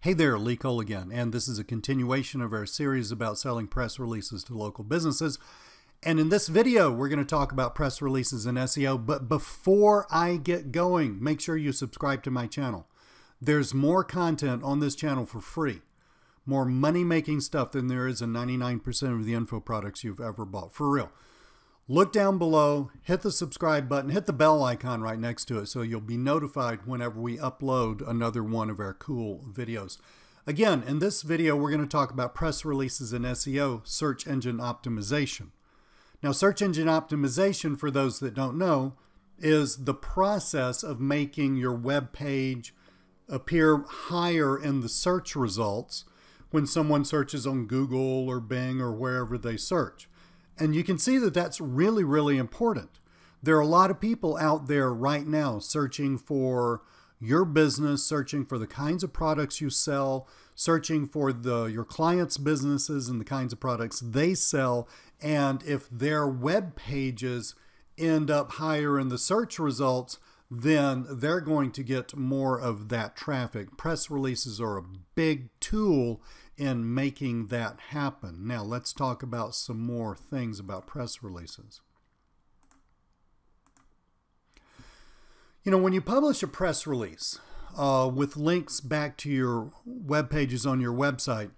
Hey there, Lee Cole again, and this is a continuation of our series about selling press releases to local businesses. And in this video, we're going to talk about press releases and SEO. But before I get going, make sure you subscribe to my channel. There's more content on this channel for free, more money-making stuff than there is in 99% of the info products you've ever bought. For real. Look down below, hit the subscribe button, hit the bell icon right next to it so you'll be notified whenever we upload another one of our cool videos. Again, in this video, we're going to talk about press releases and SEO, search engine optimization. Now, search engine optimization, for those that don't know, is the process of making your web page appear higher in the search results when someone searches on Google or Bing or wherever they search. And you can see that that's really, really important. There are a lot of people out there right now searching for your business, searching for the kinds of products you sell, searching for your clients' businesses and the kinds of products they sell. And if their web pages end up higher in the search results, then they're going to get more of that traffic. Press releases are a big tool in making that happen. Now let's talk about some more things about press releases. You know, when you publish a press release with links back to your web pages on your website,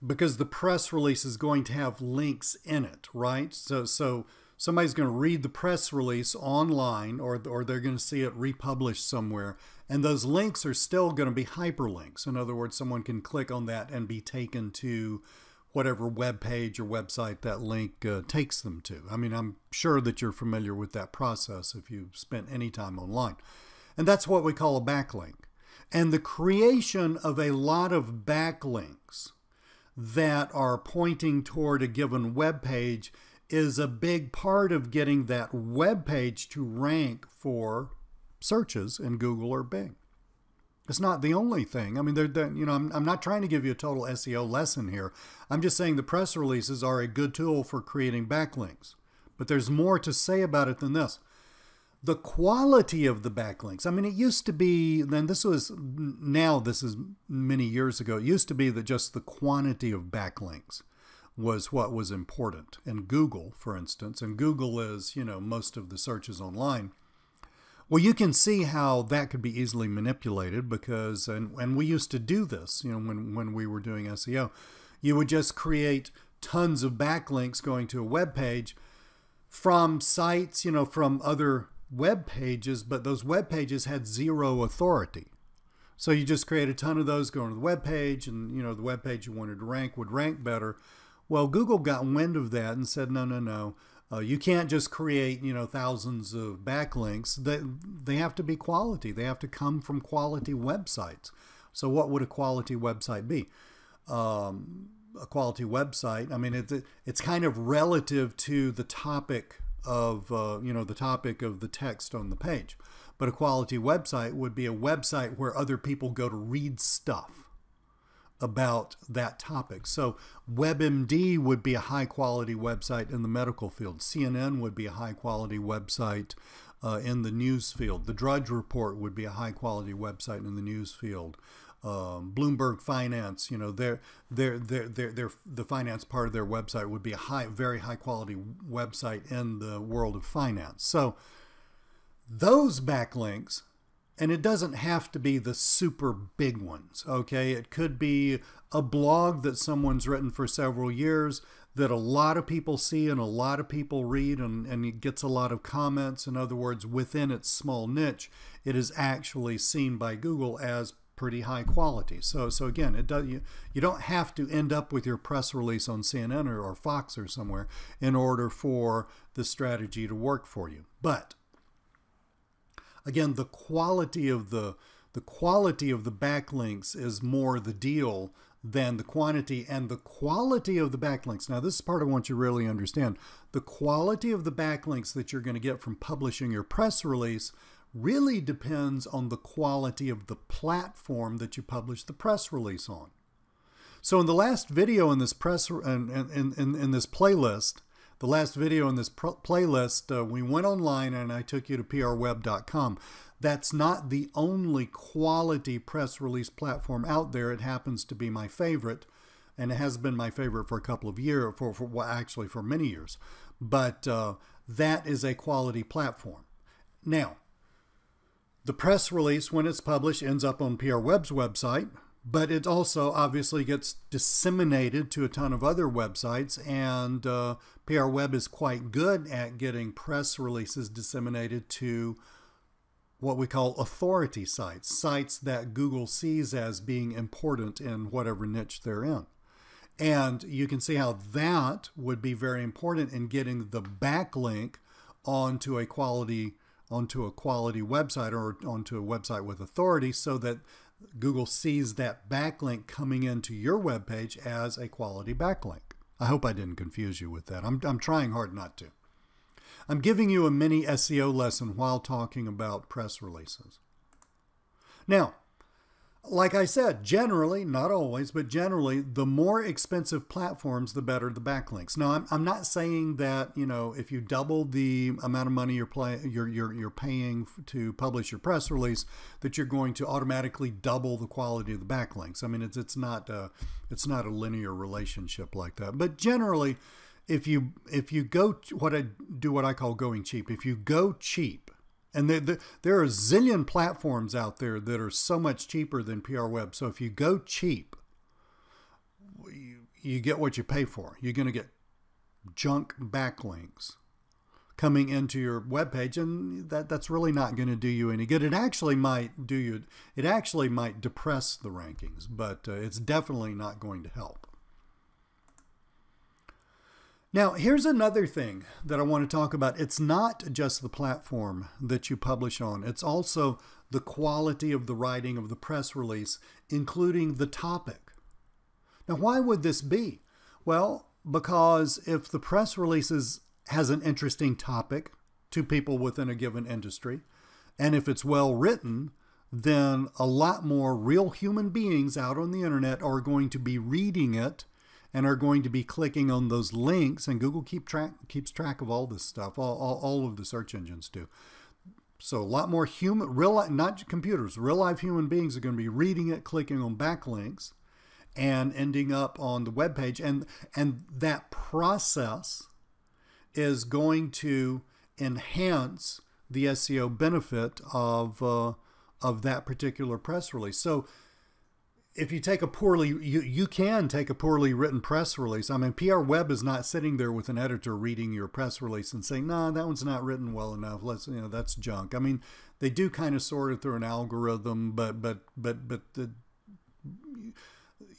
because the press release is going to have links in it, right? So somebody's going to read the press release online, or they're going to see it republished somewhere, and those links are still going to be hyperlinks. In other words, someone can click on that and be taken to whatever web page or website that link takes them to. I mean, I'm sure that you're familiar with that process if you've spent any time online. And that's what we call a backlink. And the creation of a lot of backlinks that are pointing toward a given web page is a big part of getting that web page to rank for searches in Google or Bing. It's not the only thing. I mean, you know, I'm not trying to give you a total SEO lesson here. I'm just saying the press releases are a good tool for creating backlinks. But there's more to say about it than this. The quality of the backlinks. I mean, it used to be, this is many years ago, it used to be that just the quantity of backlinks was what was important. In Google, for instance, and Google is, you know, most of the searches online. Well, you can see how that could be easily manipulated because, and we used to do this, you know, when we were doing SEO, you would just create tons of backlinks going to a web page from sites, you know, from other web pages, but those web pages had zero authority. So you just create a ton of those going to the web page, and, you know, the web page you wanted to rank would rank better. Well, Google got wind of that and said, no. You can't just create, you know, thousands of backlinks. They have to be quality. They have to come from quality websites. So what would a quality website be? A quality website, I mean, it's kind of relative to the topic of, you know, the topic of the text on the page. But a quality website would be a website where other people go to read stuff about that topic. So WebMD would be a high quality website in the medical field. CNN would be a high quality website in the news field. The Drudge Report would be a high quality website in the news field. Bloomberg Finance, you know, the finance part of their website would be a very high quality website in the world of finance. So those backlinks, and it doesn't have to be the super big ones, okay? It could be a blog that someone's written for several years that a lot of people see and a lot of people read, and it gets a lot of comments. In other words, within its small niche, it is actually seen by Google as pretty high quality. So again, you don't have to end up with your press release on CNN or Fox or somewhere in order for the strategy to work for you. But again, the quality of the backlinks is more the deal than the quantity. And the quality of the backlinks, now this is part I want you to really understand. The quality of the backlinks that you're going to get from publishing your press release really depends on the quality of the platform that you publish the press release on. So in the last video in this in this playlist, the last video in this playlist, we went online and I took you to prweb.com. That's not the only quality press release platform out there. It happens to be my favorite, and it has been my favorite for a couple of years, well, actually for many years. But that is a quality platform. Now, the press release, when it's published, ends up on PRWeb's website, but it also obviously gets disseminated to a ton of other websites, and PRWeb is quite good at getting press releases disseminated to what we call authority sites, sites that Google sees as being important in whatever niche they're in. And you can see how that would be very important in getting the backlink onto a quality website or onto a website with authority, so that Google sees that backlink coming into your web page as a quality backlink. I hope I didn't confuse you with that. I'm trying hard not to. I'm giving you a mini SEO lesson while talking about press releases. Now, like I said, generally, not always, but generally, the more expensive platforms, the better the backlinks. Now, I'm not saying that, you know, if you double the amount of money you're paying to publish your press release, that you're going to automatically double the quality of the backlinks. I mean, it's not a linear relationship like that. But generally, if you go what I call going cheap. If you go cheap. And there are a zillion platforms out there that are so much cheaper than PRWeb. So if you go cheap, you get what you pay for. You're going to get junk backlinks coming into your web page, and that's really not going to do you any good. It actually might depress the rankings, but it's definitely not going to help. Now, here's another thing that I want to talk about. It's not just the platform that you publish on. It's also the quality of the writing of the press release, including the topic. Now, why would this be? Well, because if the press release has an interesting topic to people within a given industry, and if it's well written, then a lot more real human beings out on the internet are going to be reading it and are going to be clicking on those links, and Google keeps track of all this stuff. All of the search engines do. So a lot more not computers, real life human beings are going to be reading it, clicking on backlinks, and ending up on the web page. And that process is going to enhance the SEO benefit of that particular press release. So if you take you can take a poorly written press release. I mean, PRWeb is not sitting there with an editor reading your press release and saying, "Nah, that one's not written well enough. That's junk." I mean, they do kind of sort it through an algorithm, but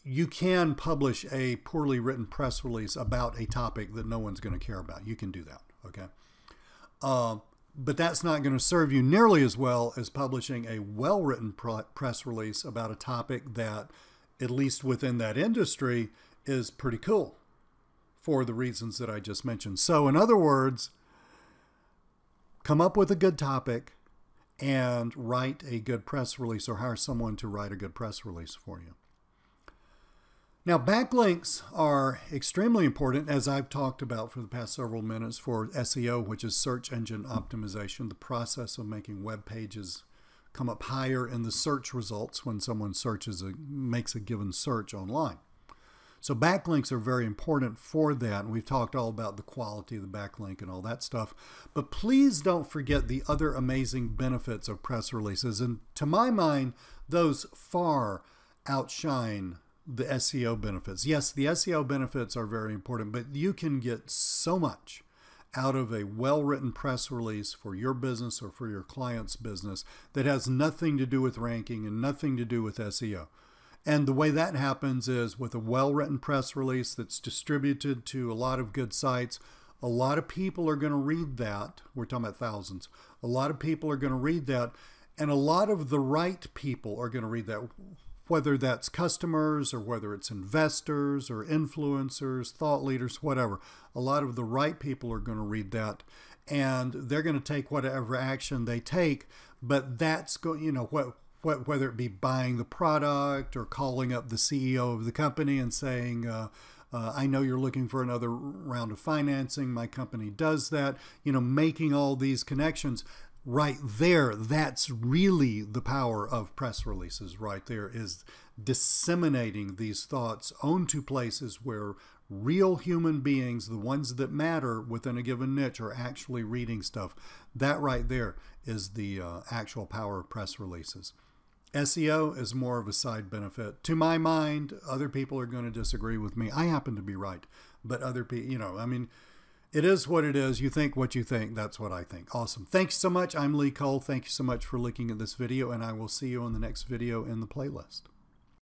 you can publish a poorly written press release about a topic that no one's going to care about. You can do that, okay? But that's not going to serve you nearly as well as publishing a well-written press release about a topic that, at least within that industry, is pretty cool for the reasons that I just mentioned. So in other words, come up with a good topic and write a good press release, or hire someone to write a good press release for you. Now, backlinks are extremely important, as I've talked about for the past several minutes, for SEO, which is search engine optimization, the process of making web pages come up higher in the search results when someone makes a given search online. So backlinks are very important for that, and we've talked all about the quality of the backlink and all that stuff. But please don't forget the other amazing benefits of press releases, and to my mind, those far outshine the SEO benefits. Yes, the SEO benefits are very important, but you can get so much out of a well-written press release for your business or for your client's business that has nothing to do with ranking and nothing to do with SEO. And the way that happens is with a well-written press release that's distributed to a lot of good sites. A lot of people are going to read that. We're talking about thousands. A lot of people are going to read that, and a lot of the right people are going to read that, whether that's customers or whether it's investors or influencers, thought leaders, whatever. A lot of the right people are going to read that, and they're going to take whatever action they take. But that's going, whether it be buying the product or calling up the CEO of the company and saying, I know you're looking for another round of financing. My company does that. Making all these connections. right there, that's really the power of press releases right there, is disseminating these thoughts onto places where real human beings, the ones that matter within a given niche, are actually reading stuff. That right there is the actual power of press releases. SEO is more of a side benefit. To my mind, other people are going to disagree with me. I happen to be right, but other people, you know, I mean, it is what it is. You think what you think. That's what I think. Awesome. Thanks so much. I'm Lee Cole. Thank you so much for looking at this video, and I will see you on the next video in the playlist.